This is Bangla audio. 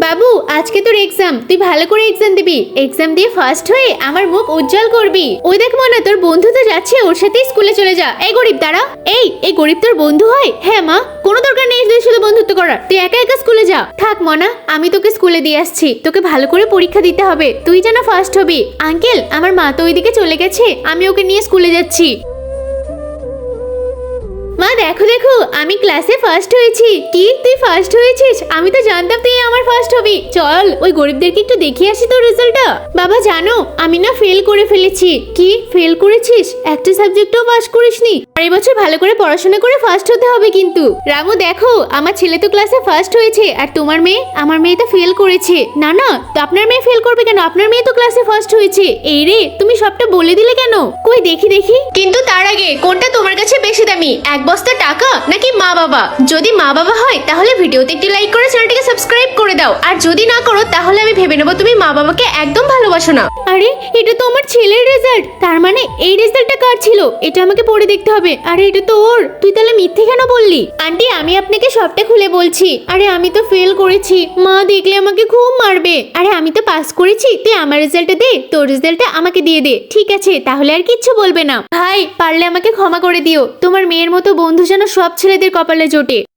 বাবু আজকে তোর এক্সাম, তুই ভালো করে এক্সাম দিবি। এক্সাম দিয়ে ফার্স্ট হয়ে আমার মুখ উজ্জ্বল করবি। ওই দেখ মনা, তোর বন্ধু তো যাচ্ছে, ওর সাথেই স্কুলে চলে যা। এই গরিব দাঁড়া। এই গরিব তোর বন্ধু হয়? হ্যাঁ মা, কোনো দরকার নেই তুই শুধু বন্ধুত্ব করার। তুই একা একা স্কুলে যা। থাক মনা, আমি তোকে স্কুলে দিয়ে আসছি। তোকে ভালো করে পরীক্ষা দিতে হবে, তুই যেন ফার্স্ট হবি। আঙ্কেল, আমার মা তো ওইদিকে চলে গেছে, আমি ওকে নিয়ে স্কুলে যাচ্ছি। মা দেখো দেখো, আমি ক্লাসে ফার্স্ট হয়েছি। কি তুই ফার্স্ট হয়েছিস? আমি তো জানতাম তুই আমার ফার্স্ট হবি। চল ওই গরিবদেরকে একটু দেখিয়ে আসি তোর রেজাল্টটা। বাবা জানো, আমি না ফেল করে ফেলেছি। কি ফেল করেছিস? একটা সাবজেক্টও পাস করিসনি? আর এবছর ভালো করে পড়াশোনা করে ফার্স্ট হতে হবে কিন্তু। রামু দেখো, আমার ছেলে তো ক্লাসে ফার্স্ট হয়েছে, আর তোমার মেয়ে? আমার মেয়ে তো ফেল করেছে। না না, তো আপনার মেয়ে ফেল করবে কেন? আপনার মেয়ে তো ক্লাসে ফার্স্ট হয়েছে। এই রে, তুমি সবটা বলে দিলে কেন? কই দেখি দেখি। কিন্তু তার আগে কোনটা তোমার কাছে বেশি দামি, এক বস্তা টাকা নাকি মা বাবা? যদি মা বাবা হয় তাহলে ভিডিওতে একটি লাইক করে চ্যানেলটিকে সাবস্ক্রাইব করে দাও, আর যদি না করো তাহলে আমি ভেবে নেবো তুমি মা বাবাকে একদম ভালোবাসো না। আরে এটা তো আমার ছেলের রেজাল্ট, তার মানে এই রেজাল্টটা কার ছিল? এটা আমাকে পড়ে দেখতে হবে। আরে এটা তো ওর। তুই তাহলে মিথ্যে কেন বললি? আন্টি আমি আপনাকে সবটা খুলে বলছি। আরে আমি তো ফেল করেছি, মা দেখলে আমাকে খুব মারবে। আরে আমি তো পাস করেছি, তুই আমার রেজাল্টটা দে, তোর রেজাল্টটা আমাকে দিয়ে দে। ঠিক আছে, তাহলে আর কিচ্ছু বলবে না। ভাই পারলে আমাকে ক্ষমা করে দিও। তোমার মেয়ের মতো বন্ধু যেন সব ছেলেদের কপালে জোটে।